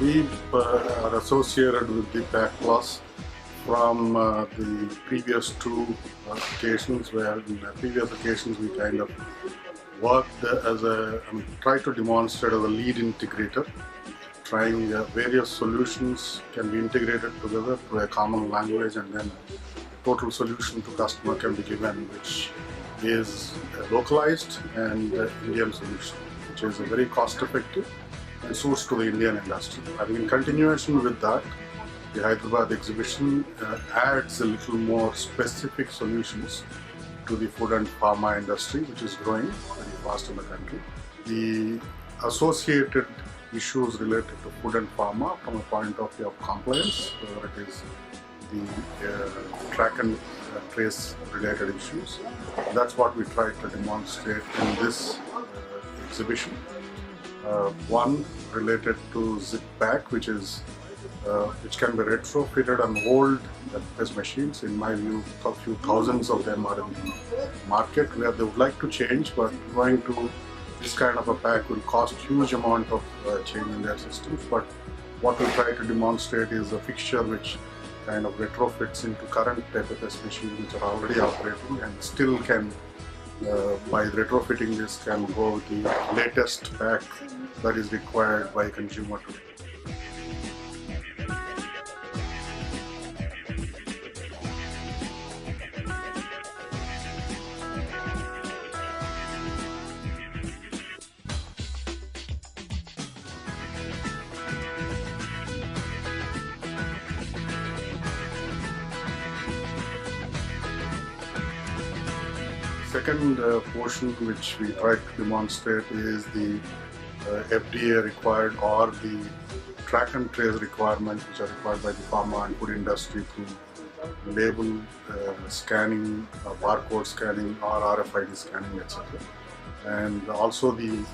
We are associated with the PAC Plus from the previous two occasions, where in the previous occasions we kind of worked as tried to demonstrate as a lead integrator, trying various solutions can be integrated together to a common language, and then total solution to customer can be given, which is a localized and Indian solution, which is a very cost effective and suits to the Indian industry. I think in continuation with that, the Hyderabad exhibition adds a little more specific solutions to the food and pharma industry, which is growing very fast in the country. The associated issues related to food and pharma from a point of view of compliance, whether it is the track and trace related issues. That's what we tried to demonstrate in this exhibition. One related to ZipPack, which can be retrofitted on old FS machines. In my view, a few thousands of them are in the market where they would like to change, but going to this kind of a pack will cost huge amount of change in their systems. But what we try to demonstrate is a fixture which kind of retrofits into current FS machines which are already operating, and still can, by retrofitting this, can go with the latest pack that is required by consumer today. Second portion which we tried to demonstrate is the FDA required or the track and trace requirements which are required by the pharma and food industry through label scanning, barcode scanning or RFID scanning, etc. And also the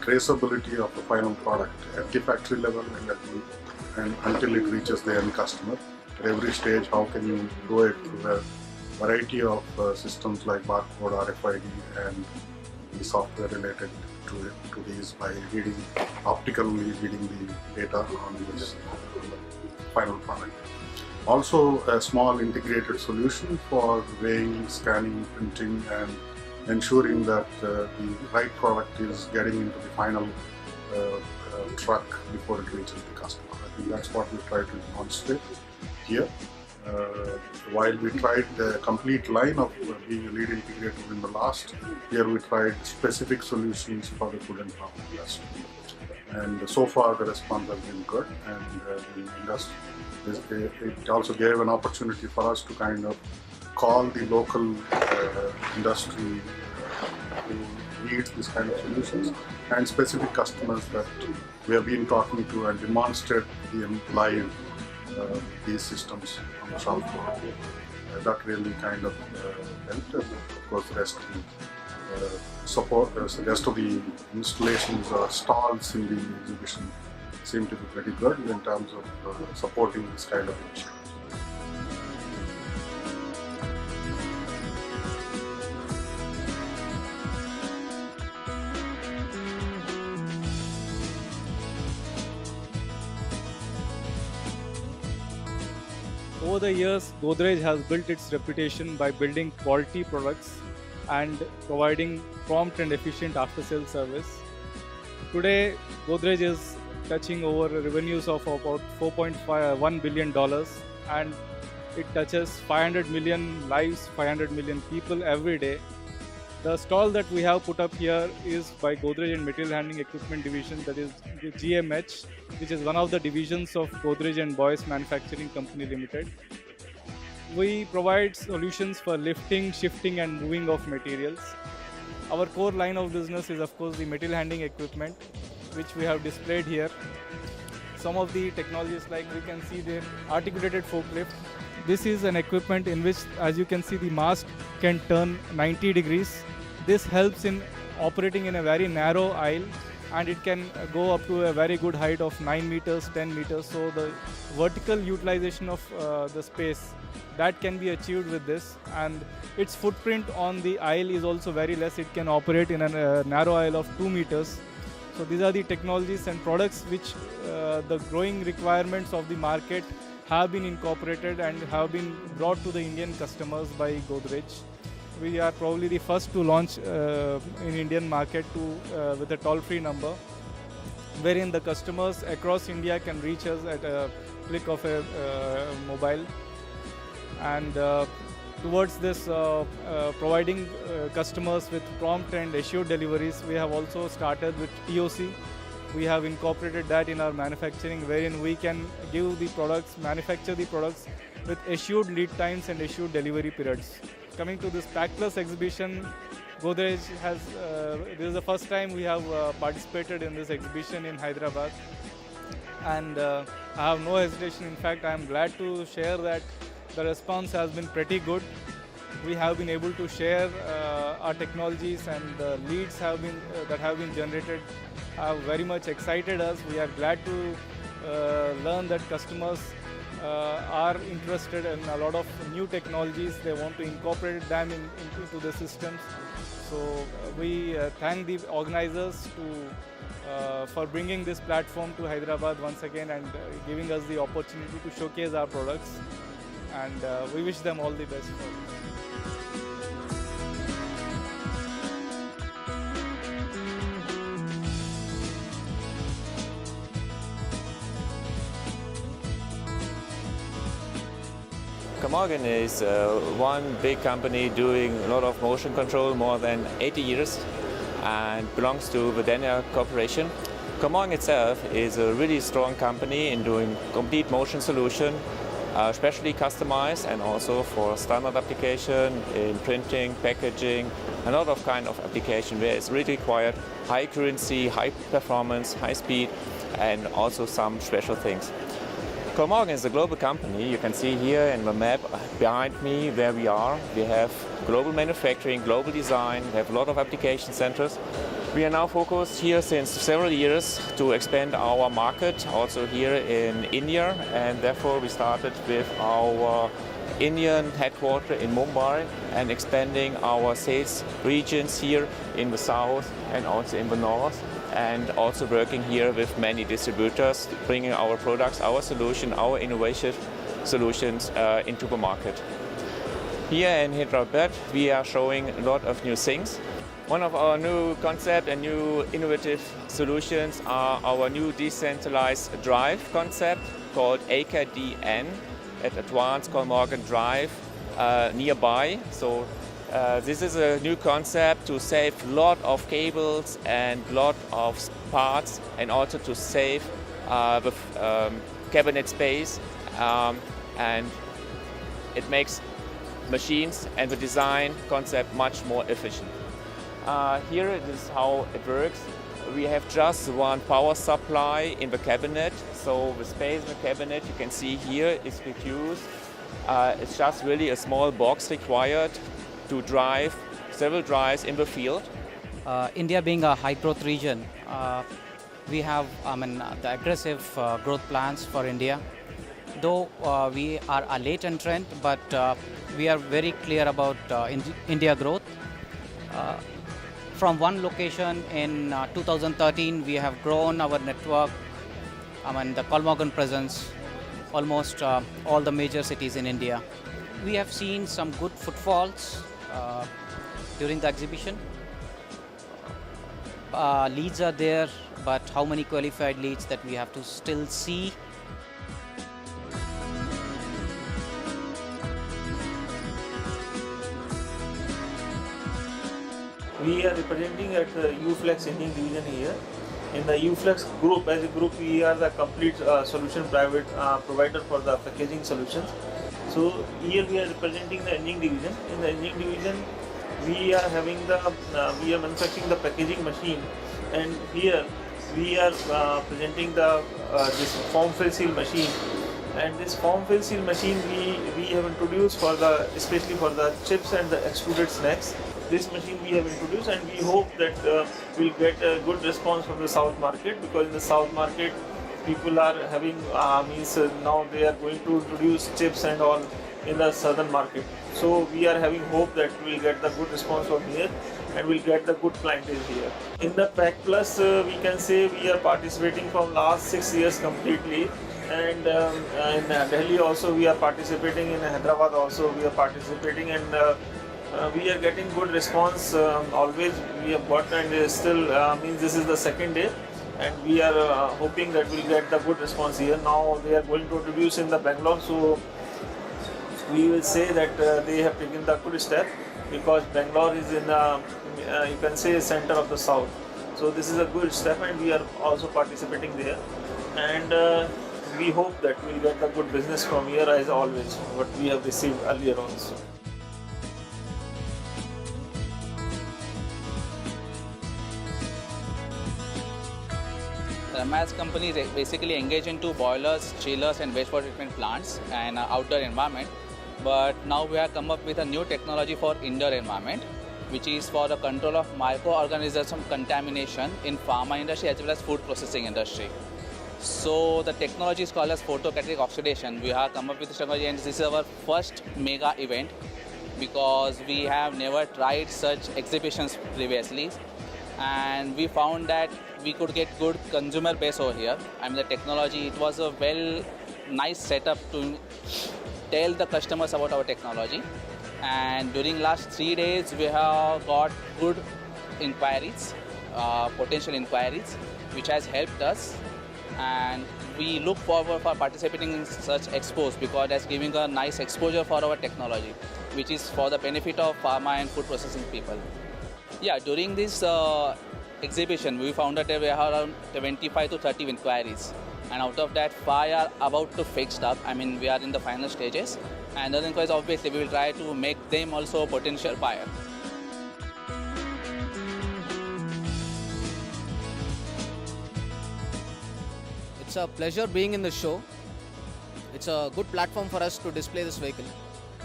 traceability of the final product at the factory level and until it reaches the end customer. At every stage, how can you do it through a variety of systems like barcode, RFID, and the software related to these by optically reading the data on this final product. Also, a small integrated solution for weighing, scanning, printing, and ensuring that the right product is getting into the final truck before it reaches the customer. I think that's what we try to demonstrate here. While we tried the complete line of being a lead integrator in the last year, we tried specific solutions for the food and pharma industry. And so far the response has been good, and the industry, it also gave an opportunity for us to kind of call the local industry who needs this kind of solutions and specific customers that we have been talking to and demonstrate the live these systems on the shop floor. That really kind of helped. Of course, the rest of the support, the rest of the installations or stalls in the exhibition seem to be pretty good in terms of supporting this kind of initiative. Over the years, Godrej has built its reputation by building quality products and providing prompt and efficient after-sales service. Today, Godrej is touching over revenues of about $4.1 billion, and it touches 500 million lives, 500 million people every day. The stall that we have put up here is by Godrej and Material Handling Equipment Division, that is the GMH, which is one of the divisions of Godrej and Boyce Manufacturing Company Limited. We provide solutions for lifting, shifting and moving of materials. Our core line of business is of course the material handling equipment, which we have displayed here. Some of the technologies, like we can see the articulated forklift. This is an equipment in which, as you can see, the mast can turn 90 degrees. This helps in operating in a very narrow aisle, and it can go up to a very good height of 9 meters, 10 meters. So the vertical utilization of the space, that can be achieved with this, and its footprint on the aisle is also very less. It can operate in a narrow aisle of 2 meters. So these are the technologies and products which the growing requirements of the market have been incorporated and have been brought to the Indian customers by Godrej. We are probably the first to launch in Indian market with a toll-free number, wherein the customers across India can reach us at a click of a mobile. And towards this providing customers with prompt and assured deliveries, we have also started with TOC. We have incorporated that in our manufacturing, wherein we can give the products, manufacture the products with assured lead times and assured delivery periods. Coming to this Pack Plus exhibition, Godrej has, this is the first time we have participated in this exhibition in Hyderabad. And I have no hesitation. In fact, I am glad to share that the response has been pretty good. We have been able to share our technologies, and the leads have been that have been generated have very much excited us. We are glad to learn that customers are interested in a lot of new technologies. They want to incorporate them into the systems. So we thank the organizers for bringing this platform to Hyderabad once again and giving us the opportunity to showcase our products. And we wish them all the best for it. Komogen is one big company doing a lot of motion control, more than 80 years, and belongs to Videnia Corporation. Komogen itself is a really strong company in doing complete motion solution, especially customized and also for standard application in printing, packaging, a lot of kind of application where it's really required high accuracy, high performance, high speed, and also some special things. Komogen is a global company. You can see here in the map behind me where we are. We have global manufacturing, global design, we have a lot of application centers. We are now focused here since several years to expand our market, also here in India, and therefore we started with our Indian headquarters in Mumbai and expanding our sales regions here in the south and also in the north, and also working here with many distributors, bringing our products, our solution, our innovative solutions into the market. Here in Hyderabad, we are showing a lot of new things. One of our new concept and new innovative solutions are our new decentralized drive concept called AKDN, at Advanced Komogen Drive nearby. So this is a new concept to save a lot of cables and a lot of parts, and also to save the cabinet space, and it makes machines and the design concept much more efficient. Here it is how it works. We have just one power supply in the cabinet, so the space in the cabinet you can see here is reduced. It's just really a small box required to drive several drives in the field. India being a high growth region, we have the aggressive growth plans for India. Though we are a late entrant, but we are very clear about India growth. From one location in 2013, we have grown our network, the Komogen presence, almost all the major cities in India. We have seen some good footfalls during the exhibition. Leads are there, but how many qualified leads that we have to still see. We are representing at the UFlex Engineering division here. In the UFlex group, as a group, we are the complete solution private provider for the packaging solutions. So here we are representing the engineering division. In the engineering division, we are having we are manufacturing the packaging machine, and here we are presenting this form fill seal machine. And this form fill seal machine we have introduced for especially for the chips and the extruded snacks. This machine we have introduced, and we hope that we'll get a good response from the South market, because in the South market people are having now they are going to introduce chips and all in the southern market. So we are having hope that we will get the good response from here and we'll get the good clientele here. In the Pack Plus, we can say we are participating from last 6 years completely. And in Delhi also we are participating, in Hyderabad also we are participating, and we are getting good response. Always we have got, and still means this is the second day, and we are hoping that we'll get the good response here. Now they are going to introduce in the Bangalore, so we will say that they have taken the good step, because Bangalore is in the you can say center of the south. So this is a good step, and we are also participating there, and we hope that we'll get the good business from here as always, what we have received earlier also. Ramas company is basically engaged into boilers, chillers and wastewater treatment plants and outdoor environment. But now we have come up with a new technology for indoor environment, which is for the control of microorganism contamination in pharma industry as well as food processing industry. So the technology is called as photocatalytic oxidation. We have come up with this technology, and this is our first mega event because we have never tried such exhibitions previously, and we found that we could get good consumer base over here. I mean, the technology, it was a nice setup to tell the customers about our technology. And during last 3 days, we have got good inquiries, potential inquiries, which has helped us. And we look forward for participating in such expos because that's giving a nice exposure for our technology, which is for the benefit of pharma and food processing people. Yeah, during this exhibition, we found that we have around 25 to 30 inquiries, and out of that, 5 are about to fix up. I mean, we are in the final stages, and other inquiries, obviously, we will try to make them also a potential buyer. It's a pleasure being in the show. It's a good platform for us to display this vehicle.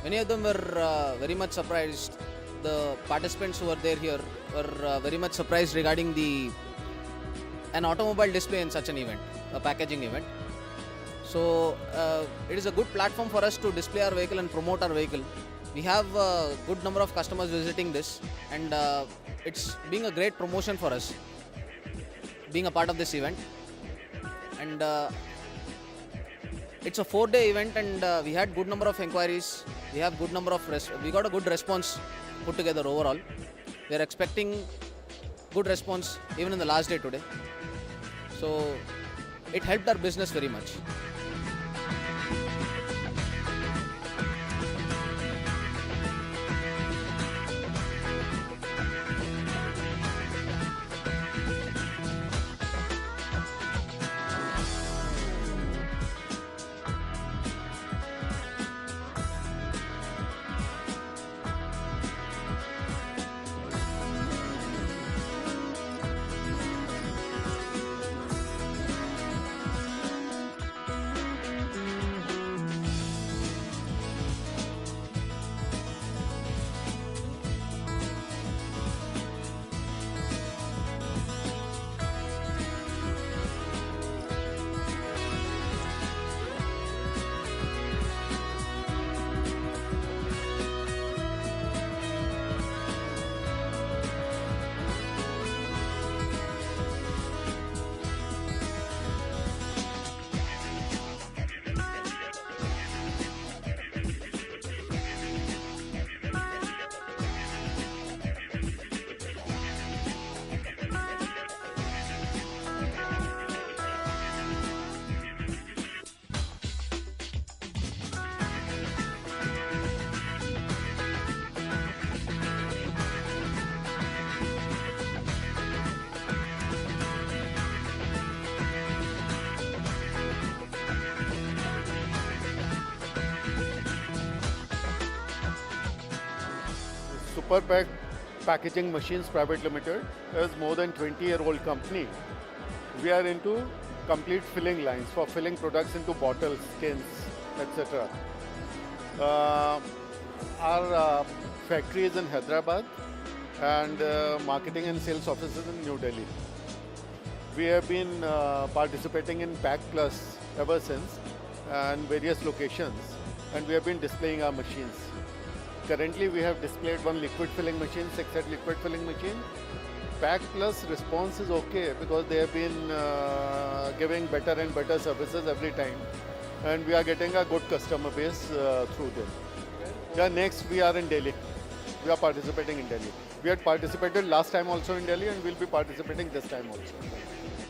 Many of them were very much surprised. The participants who were there here were very much surprised regarding an automobile display in such an event, a packaging event. So it is a good platform for us to display our vehicle and promote our vehicle. We have a good number of customers visiting this, and it's being a great promotion for us, being a part of this event. And it's a 4-day event, and we had good number of inquiries. We have good number of we got a good response put together overall. We are expecting good response even in the last day today. So it helped our business very much. Superpack Packaging Machines Private Limited is more than 20-year-old company. We are into complete filling lines for filling products into bottles, cans, etc. Our factory is in Hyderabad and marketing and sales offices in New Delhi. We have been participating in Pack Plus ever since and various locations. and we have been displaying our machines. Currently we have displayed one liquid filling machine, 6-head liquid filling machine. Pack Plus response is okay because they have been giving better and better services every time, and we are getting a good customer base through them. Yeah, next we are in Delhi. We are participating in Delhi. We had participated last time also in Delhi, and we'll be participating this time also.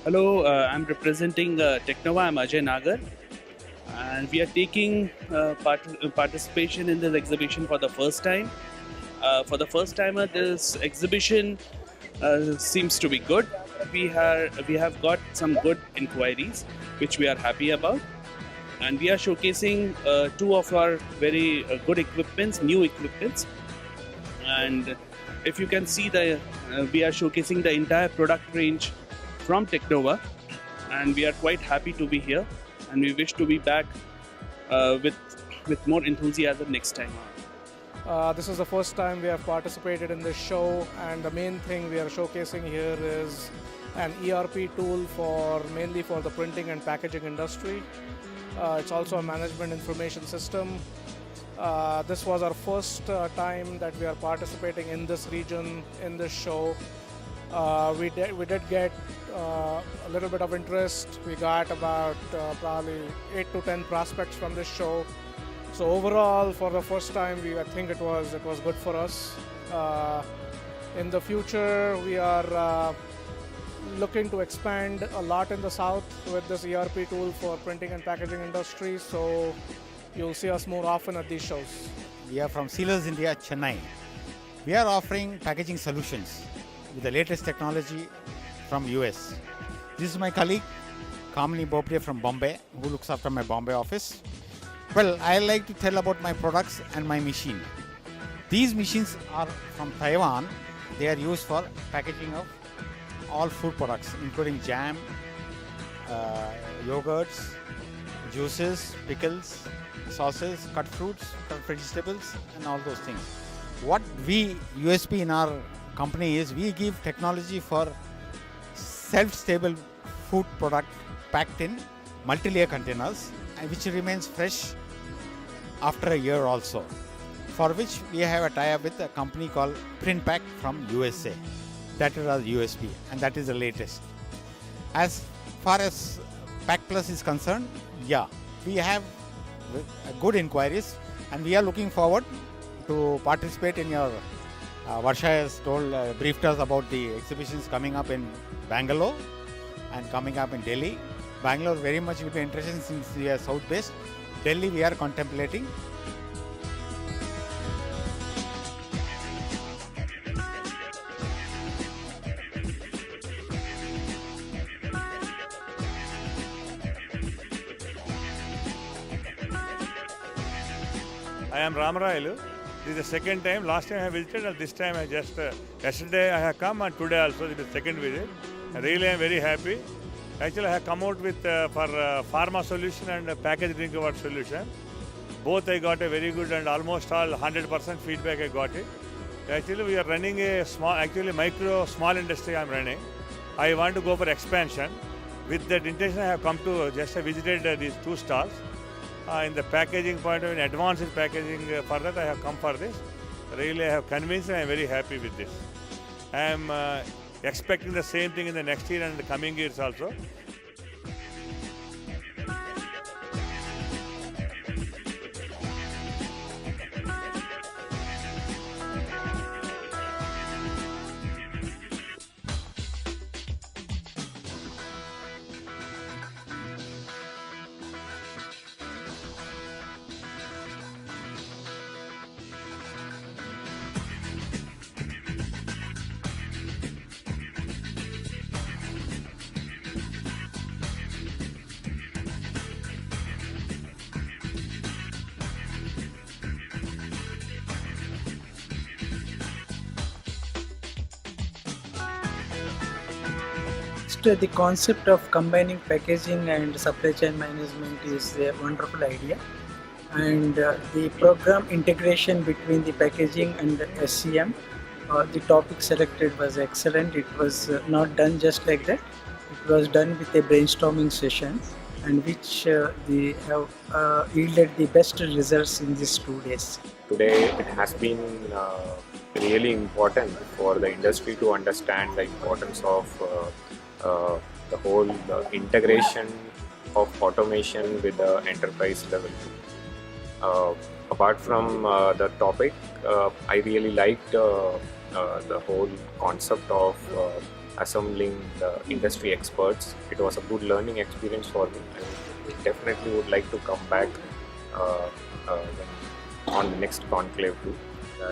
Hello, I'm representing Technova. I'm Ajay Nagar, and we are taking participation in this exhibition for the first time. For the first time, this exhibition seems to be good. We have got some good inquiries, which we are happy about, and we are showcasing two of our very good equipments, new equipments. And if you can see, we are showcasing the entire product range from Technova, and we are quite happy to be here, and we wish to be back with more enthusiasm next time. This is the first time we have participated in this show, and the main thing we are showcasing here is an ERP tool mainly for the printing and packaging industry. It's also a management information system. This was our first time that we are participating in this region, in this show. We did get a little bit of interest. We got about probably 8 to 10 prospects from this show. So overall, for the first time, I think it was good for us. In the future, we are looking to expand a lot in the south with this ERP tool for printing and packaging industry. So you'll see us more often at these shows. We are from Sealers India, Chennai. We are offering packaging solutions with the latest technology from US. This is my colleague, Kamini Bopre from Bombay, who looks after my Bombay office. Well, I like to tell about my products and my machine. These machines are from Taiwan. They are used for packaging of all food products, including jam, yogurts, juices, pickles, sauces, cut fruits, cut vegetables, and all those things. What USP in our company is, we give technology for self-stable food product packed in multi-layer containers, and which remains fresh after a year also, for which we have a tie-up with a company called PrintPack from USA. That is our USP, and that is the latest. As far as Pack Plus is concerned, yeah, we have good inquiries, and we are looking forward to participate in your Varsha has briefed us about the exhibitions coming up in Bangalore and coming up in Delhi. Bangalore very much will be interesting since we are south based. Delhi we are contemplating. I am Ramarailu. This is the second time. Last time I visited, and this time I just yesterday I have come, and today also this is the second visit. And really I am very happy. Actually I have come out with for pharma solution and packaged drinking water solution. Both I got a very good and almost all 100% feedback I got it. Actually we are running a small industry I am running. I want to go for expansion. With that intention I have come to just visited these two stalls. In the packaging point of view, in advanced packaging, for that I have come for this. Really I have convinced and I am very happy with this. I am expecting the same thing in the next year and the coming years also. The concept of combining packaging and supply chain management is a wonderful idea, and the program integration between the packaging and the SCM, the topic selected was excellent. It was not done just like that. It was done with a brainstorming session, and which they have yielded the best results in these 2 days. Today it has been really important for the industry to understand the importance of the whole integration of automation with the enterprise level. Apart from the topic, I really liked the whole concept of assembling the industry experts. It was a good learning experience for me. I definitely would like to come back on the next conclave too.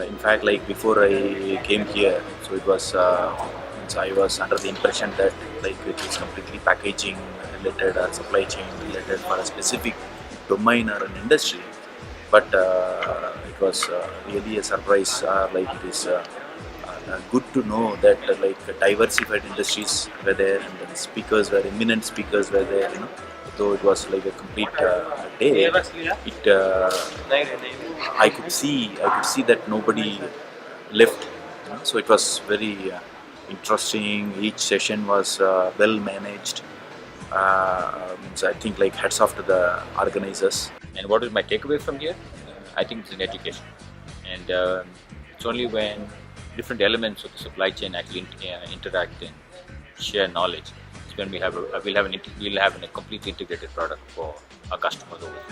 In fact, like before I came here, so it was I was under the impression that like it was completely packaging related or supply chain related for a specific domain or an industry. But it was really a surprise. Like it is good to know that like diversified industries were there and the speakers were eminent speakers were there. You know, though it was like a complete day. I could see that nobody left. You know? So it was very interesting. Each session was well managed. So I think like hats off to the organizers. And what is my takeaway from here? I think it's an education, and it's only when different elements of the supply chain actually interact and share knowledge. It's when we'll have a completely integrated product for our customers over here.